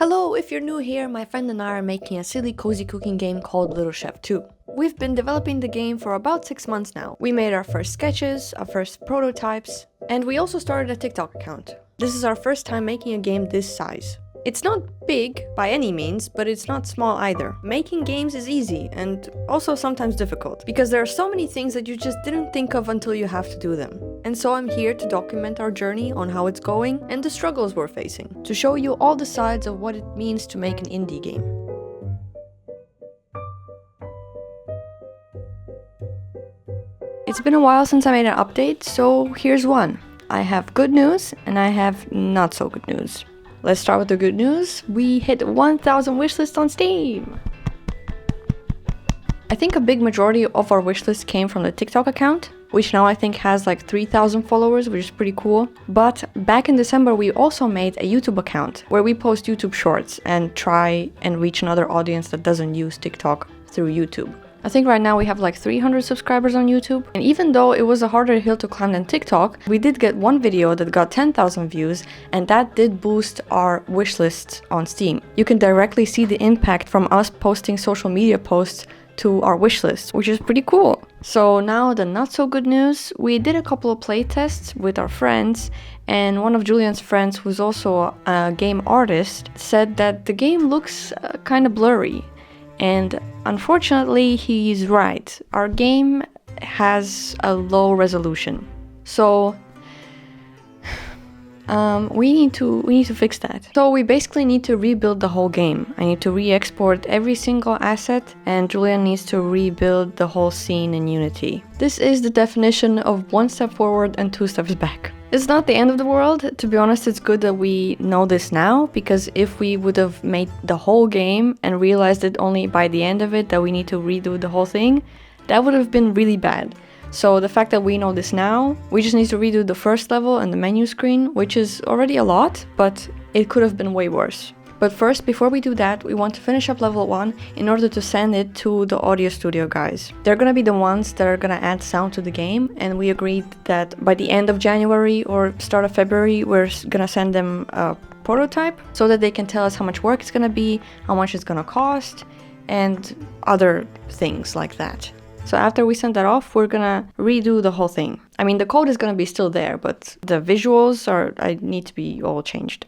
Hello, if you're new here, my friend and I are making a silly cozy cooking game called Little Chef 2. We've been developing the game for about 6 months now. We made our first sketches, our first prototypes, and we also started a TikTok account. This is our first time making a game this size. It's not big by any means, but it's not small either. Making games is easy and also sometimes difficult, because there are so many things that you just didn't think of until you have to do them. And so I'm here to document our journey on how it's going and the struggles we're facing, to show you all the sides of what it means to make an indie game. It's been a while since I made an update, so here's one. I have good news and I have not so good news. Let's start with the good news. We hit 1,000 wishlists on Steam! I think a big majority of our wishlist came from the TikTok account, which now I think has like 3,000 followers, which is pretty cool. But back in December, we also made a YouTube account where we post YouTube shorts and try and reach another audience that doesn't use TikTok through YouTube. I think right now we have like 300 subscribers on YouTube, and even though it was a harder hill to climb than TikTok, we did get one video that got 10,000 views, and that did boost our wishlist on Steam. You can directly see the impact from us posting social media posts to our wishlist, which is pretty cool. So now the not so good news, we did a couple of play tests with our friends, and one of Julian's friends, who's also a game artist, said that the game looks kind of blurry. And unfortunately, he's right. Our game has a low resolution. So we need to fix that. So we basically need to rebuild the whole game. I need to re-export every single asset, and Julian needs to rebuild the whole scene in Unity. This is the definition of 1 step forward and 2 steps back. It's not the end of the world. To be honest, it's good that we know this now, because if we would have made the whole game and realized it only by the end of it that we need to redo the whole thing, that would have been really bad. So the fact that we know this now, we just need to redo the first level and the menu screen, which is already a lot, but it could have been way worse. But first, before we do that, we want to finish up level 1 in order to send it to the audio studio guys. They're gonna be the ones that are gonna add sound to the game, and we agreed that by the end of January or start of February, we're gonna send them a prototype so that they can tell us how much work it's gonna be, how much it's gonna cost, and other things like that. So after we send that off, we're gonna redo the whole thing. I mean, the code is gonna be still there, but the visuals need to be all changed.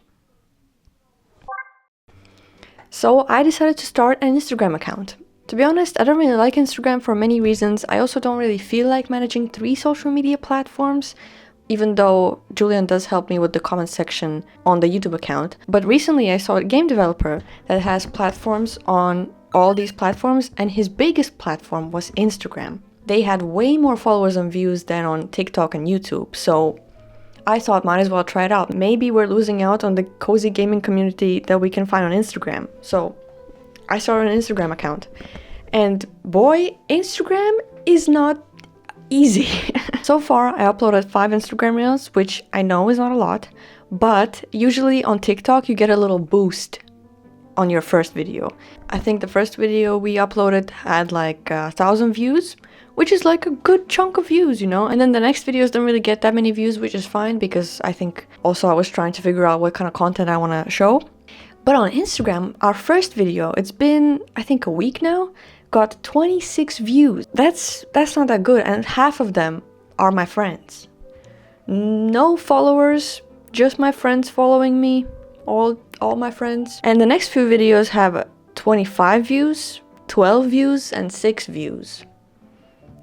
So I decided to start an Instagram account. To be honest, I don't really like Instagram for many reasons. I also don't really feel like managing 3 social media platforms, even though Julian does help me with the comment section on the YouTube account. But recently I saw a game developer that has platforms on all these platforms, and his biggest platform was Instagram. They had way more followers and views than on TikTok and YouTube, so I thought might as well try it out. Maybe we're losing out on the cozy gaming community that we can find on Instagram. So I started an Instagram account. And boy, Instagram is not easy. So far, I uploaded 5 Instagram reels, which I know is not a lot, but usually on TikTok you get a little boost on your first video. I think the first video we uploaded had like 1,000 views, which is like a good chunk of views, you know? And then the next videos don't really get that many views, which is fine, because I think also I was trying to figure out what kind of content I want to show. But on Instagram, our first video, it's been, I think, a week now, got 26 views. That's not that good, and half of them are my friends. No followers, just my friends following me, all my friends. And the next few videos have 25 views, 12 views, and 6 views.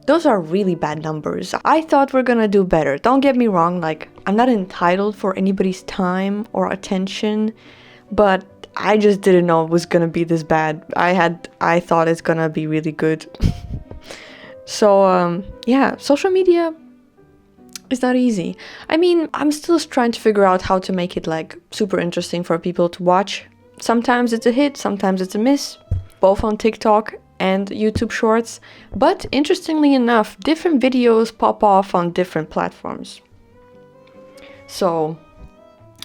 Those are really bad numbers. I thought we're gonna do better. Don't get me wrong, like, I'm not entitled for anybody's time or attention, but I just didn't know it was gonna be this bad. I thought it's gonna be really good. So, yeah, social media is not easy. I mean, I'm still trying to figure out how to make it, like, super interesting for people to watch. Sometimes it's a hit, sometimes it's a miss, both on TikTok and YouTube Shorts, but interestingly enough, different videos pop off on different platforms. So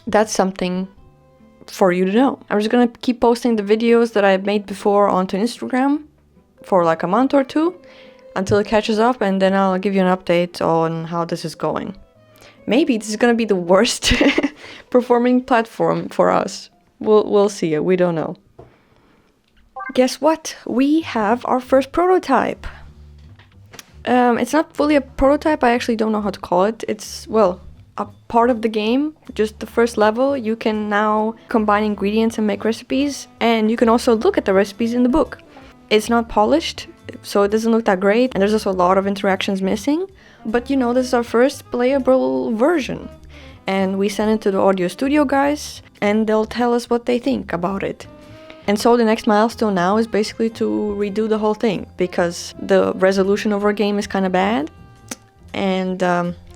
that's something for you to know. I'm just gonna keep posting the videos that I've made before onto Instagram for like a month or 2 until it catches up, and then I'll give you an update on how this is going. Maybe this is gonna be the worst performing platform for us. We'll see it. We don't know. Guess what? We have our first prototype. It's not fully a prototype. I actually don't know how to call it. It's, well, a part of the game, just the first level. You can now combine ingredients and make recipes, and you can also look at the recipes in the book. It's not polished, so it doesn't look that great, and there's also a lot of interactions missing. But you know, this is our first playable version. And we sent it to the audio studio guys, and they'll tell us what they think about it. And so the next milestone now is basically to redo the whole thing, because the resolution of our game is kind of bad. And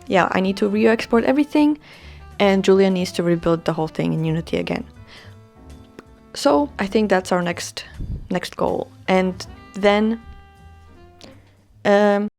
yeah, I need to re-export everything, and Julia needs to rebuild the whole thing in Unity again. So I think that's our next goal. And then, as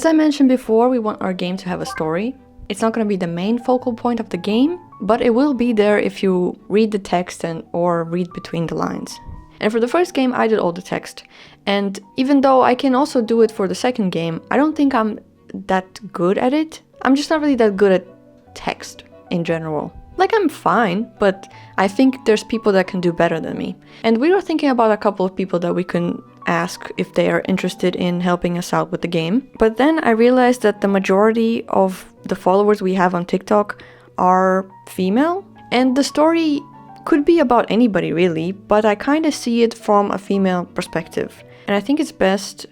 I mentioned before, we want our game to have a story. It's not going to be the main focal point of the game, but it will be there if you read the text or read between the lines. And for the first game, I did all the text. And even though I can also do it for the second game, I don't think I'm that good at it. I'm just not really that good at text in general. Like, I'm fine, but I think there's people that can do better than me. And we were thinking about a couple of people that we can ask if they are interested in helping us out with the game. But then I realized that the majority of the followers we have on TikTok are female. And the story could be about anybody really, but I kind of see it from a female perspective. And I think it's best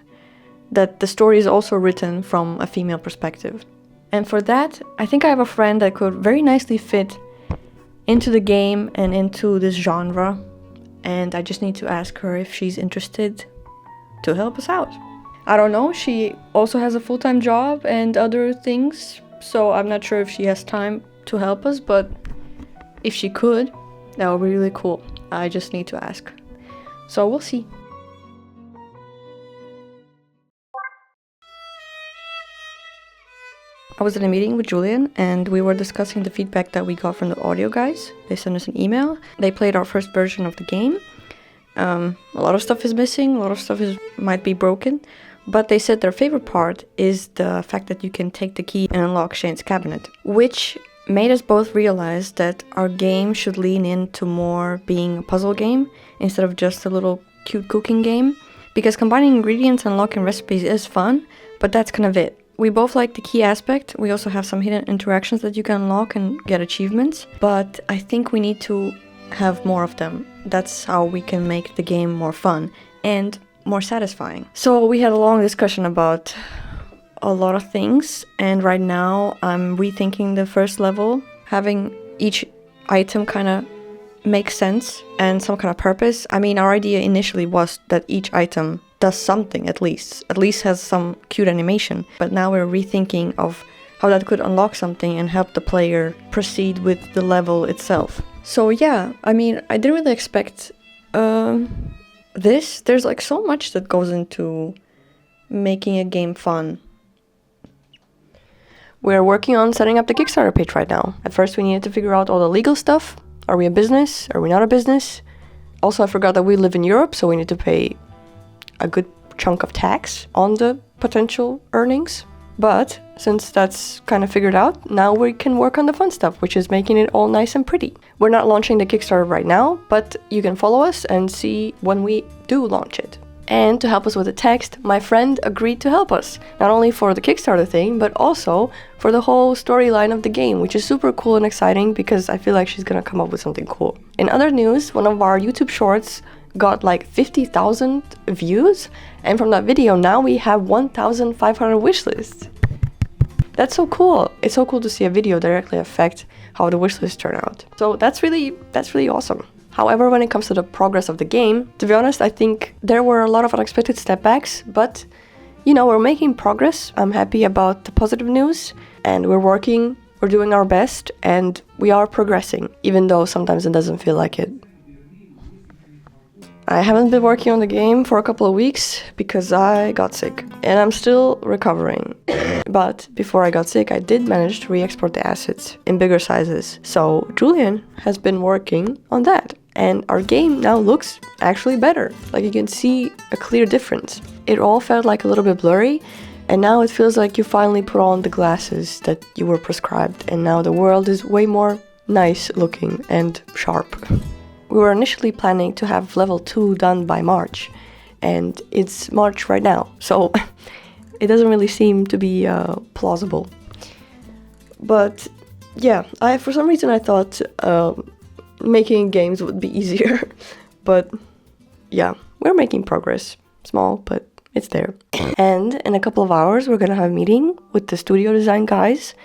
that the story is also written from a female perspective. And for that, I think I have a friend that could very nicely fit into the game and into this genre. And I just need to ask her if she's interested to help us out. I don't know, she also has a full-time job and other things, so I'm not sure if she has time to help us, but if she could, that would be really cool. I just need to ask. So we'll see. I was in a meeting with Julian, and we were discussing the feedback that we got from the audio guys. They sent us an email. They played our first version of the game. A lot of stuff is missing, a lot of stuff might be broken, but they said their favorite part is the fact that you can take the key and unlock Shane's cabinet, which made us both realize that our game should lean into more being a puzzle game instead of just a little cute cooking game, because combining ingredients and unlocking recipes is fun, but that's kind of it. We both like the key aspect. We also have some hidden interactions that you can unlock and get achievements, but I think we need to have more of them. That's how we can make the game more fun and more satisfying. So we had a long discussion about a lot of things, and right now I'm rethinking the first level, having each item kind of make sense and some kind of purpose. I mean, our idea initially was that each item does something, at least has some cute animation, but now we're rethinking of how that could unlock something and help the player proceed with the level itself. So yeah, I mean, I didn't really expect this. There's like so much that goes into making a game fun. We're working on setting up the Kickstarter page right now. At first we needed to figure out all the legal stuff. Are we a business? Are we not a business? Also, I forgot that we live in Europe, so we need to pay a good chunk of tax on the potential earnings. But since that's kind of figured out, now we can work on the fun stuff, which is making it all nice and pretty. We're not launching the Kickstarter right now, but you can follow us and see when we do launch it. And to help us with the text, my friend agreed to help us, not only for the Kickstarter thing, but also for the whole storyline of the game, which is super cool and exciting because I feel like she's gonna come up with something cool. In other news, one of our YouTube shorts got like 50,000 views, and from that video now we have 1,500 wishlists. That's so cool. It's so cool to see a video directly affect how the wishlists turn out. So that's really awesome. However, when it comes to the progress of the game, to be honest, I think there were a lot of unexpected stepbacks, but you know, we're making progress. I'm happy about the positive news, and we're doing our best, and we are progressing, even though sometimes it doesn't feel like it. I haven't been working on the game for a couple of weeks because I got sick, and I'm still recovering. But before I got sick, I did manage to re-export the assets in bigger sizes. So Julian has been working on that, and our game now looks actually better. Like, you can see a clear difference. It all felt like a little bit blurry, and now it feels like you finally put on the glasses that you were prescribed, and now the world is way more nice looking and sharp. We were initially planning to have level 2 done by March, and it's March right now, so it doesn't really seem to be plausible. But yeah, for some reason I thought making games would be easier. But yeah, we're making progress. Small, but it's there. And in a couple of hours, we're gonna have a meeting with the studio design guys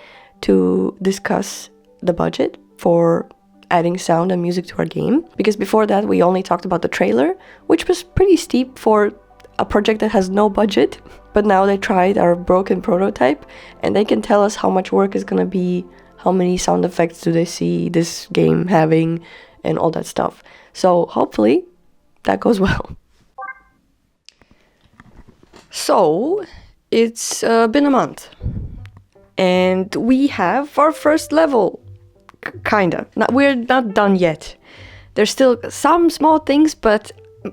to discuss the budget for adding sound and music to our game. Because before that, we only talked about the trailer, which was pretty steep for a project that has no budget. But now they tried our broken prototype, and they can tell us how much work is gonna be, how many sound effects do they see this game having, and all that stuff. So hopefully that goes well. So it's been a month, and we have our first level, kinda. We're not done yet. There's still some small things, but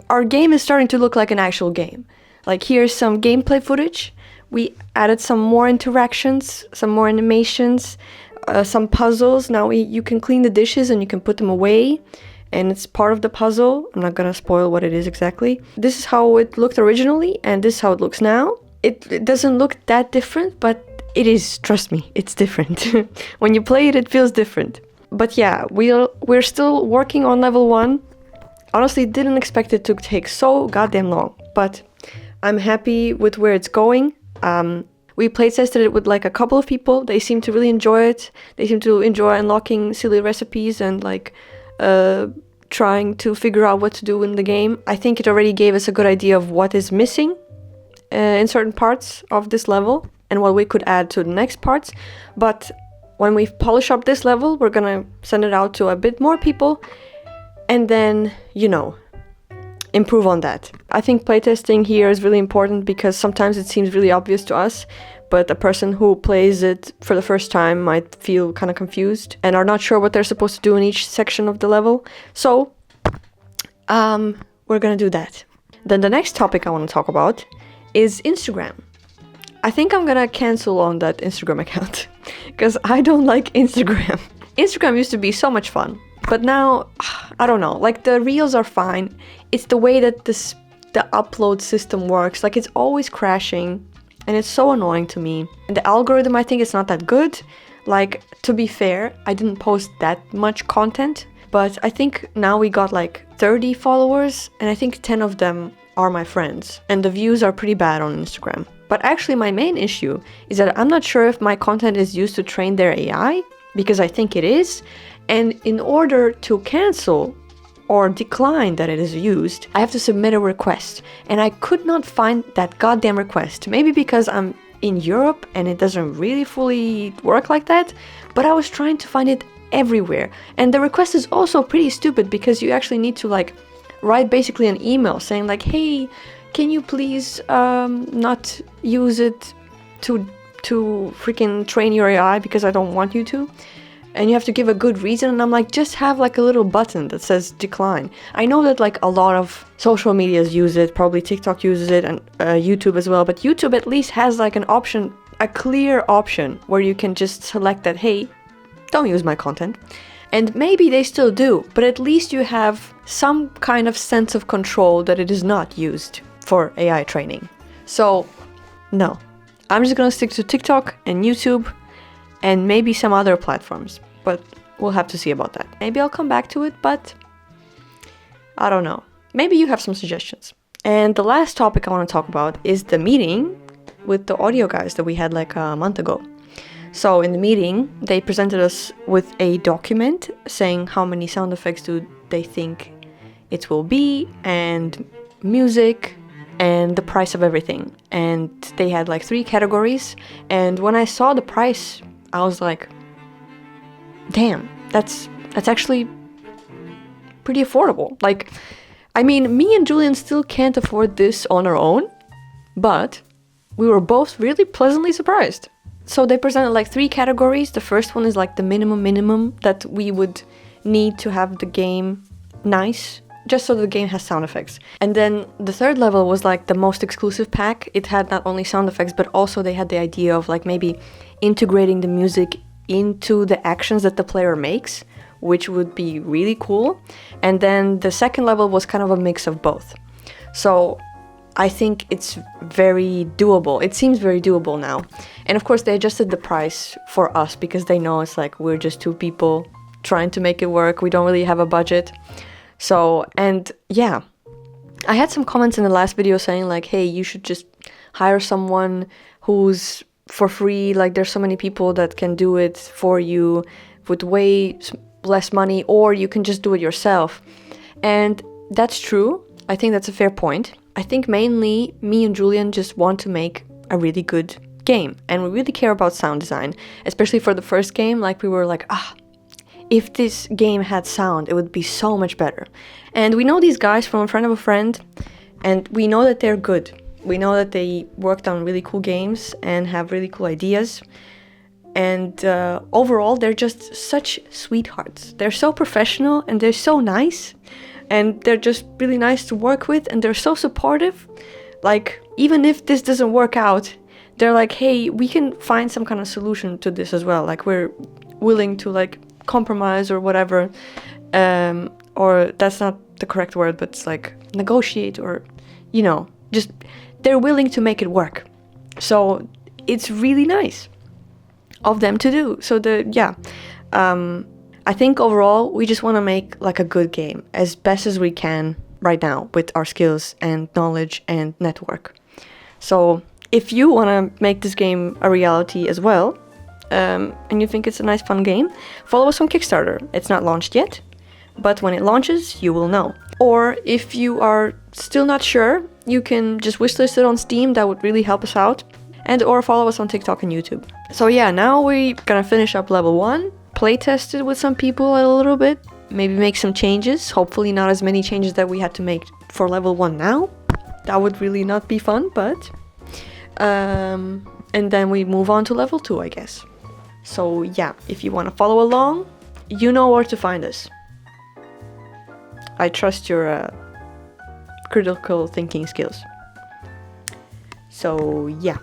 our game is starting to look like an actual game. Like, here's some gameplay footage. We added some more interactions, some more animations, some puzzles. Now you can clean the dishes and you can put them away, and it's part of the puzzle. I'm not gonna spoil what it is exactly. This is how it looked originally, and this is how it looks now. It doesn't look that different, but it is, trust me, it's different. When you play it, it feels different. But yeah, we're still working on level 1. Honestly, didn't expect it to take so goddamn long, but I'm happy with where it's going. We playtested it with like a couple of people. They seem to really enjoy it. They seem to enjoy unlocking silly recipes and like trying to figure out what to do in the game. I think it already gave us a good idea of what is missing in certain parts of this level and what we could add to the next parts. But when we polish up this level, we're gonna send it out to a bit more people and then, improve on that. I think playtesting here is really important because sometimes it seems really obvious to us, but a person who plays it for the first time might feel kind of confused and are not sure what they're supposed to do in each section of the level. So, we're gonna do that. Then the next topic I want to talk about is Instagram. I think I'm gonna cancel on that Instagram account because I don't like Instagram. Instagram used to be so much fun, but now, I don't know, like the reels are fine. It's the way that the upload system works. Like, it's always crashing and it's so annoying to me. And the algorithm, I think it's not that good. Like, to be fair, I didn't post that much content, but I think now we got like 30 followers and I think 10 of them are my friends. And the views are pretty bad on Instagram. But actually my main issue is that I'm not sure if my content is used to train their AI, because I think it is. And in order to cancel or decline that it is used, I have to submit a request. And I could not find that goddamn request. Maybe because I'm in Europe and it doesn't really fully work like that, but I was trying to find it everywhere. And the request is also pretty stupid because you actually need to like write basically an email saying like, hey, can you please not use it to freaking train your AI because I don't want you to? And you have to give a good reason, and I'm like, just have like a little button that says decline. I know that like a lot of social medias use it, probably TikTok uses it, and YouTube as well, but YouTube at least has like an option, a clear option, where you can just select that, hey, don't use my content. And maybe they still do, but at least you have some kind of sense of control that it is not used for AI training. So, no. I'm just gonna stick to TikTok and YouTube and maybe some other platforms, but we'll have to see about that. Maybe I'll come back to it, but I don't know. Maybe you have some suggestions. And the last topic I want to talk about is the meeting with the audio guys that we had like a month ago. So in the meeting, they presented us with a document saying how many sound effects do they think it will be, and music, and the price of everything. And they had like 3 categories. And when I saw the price, I was like, damn, that's actually pretty affordable. Like, I mean, me and Julian still can't afford this on our own, but we were both really pleasantly surprised. So they presented like 3 categories. The first one is like the minimum that we would need to have the game nice, just so the game has sound effects. And then the third level was like the most exclusive pack. It had not only sound effects, but also they had the idea of like maybe integrating the music into the actions that the player makes, which would be really cool. And then the second level was kind of a mix of both. So I think it's very doable. It seems very doable now. And of course they adjusted the price for us because they know it's like we're just two people trying to make it work. We don't really have a budget. So, and yeah, I had some comments in the last video saying like, hey, you should just hire someone who's for free. Like there's so many people that can do it for you with way less money, or you can just do it yourself. And that's true. I think that's a fair point. I think mainly me and Julian just want to make a really good game, and we really care about sound design, especially for the first game. Like we were like, if this game had sound, it would be so much better. And we know these guys from a friend of a friend, and we know that they're good. We know that they worked on really cool games and have really cool ideas. And overall, they're just such sweethearts. They're so professional and they're so nice. And they're just really nice to work with, and they're so supportive. Like, even if this doesn't work out, they're like, hey, we can find some kind of solution to this as well. Like, we're willing to like compromise or whatever. Or that's not the correct word, but it's like negotiate, or, you know, just they're willing to make it work. So it's really nice of them to do. So I think overall we just want to make like a good game as best as we can right now with our skills and knowledge and network. So if you want to make this game a reality as well, and you think it's a nice fun game, follow us on Kickstarter. It's not launched yet, but when it launches you will know. Or if you are still not sure, you can just wishlist it on Steam. That would really help us out. And or follow us on TikTok and YouTube. So yeah, now we're gonna finish up level 1, playtest it with some people a little bit, maybe make some changes, hopefully not as many changes that we had to make for level 1 now. That would really not be fun, but and then we move on to level 2, I guess. So yeah, if you want to follow along, you know where to find us. I trust your critical thinking skills. So yeah.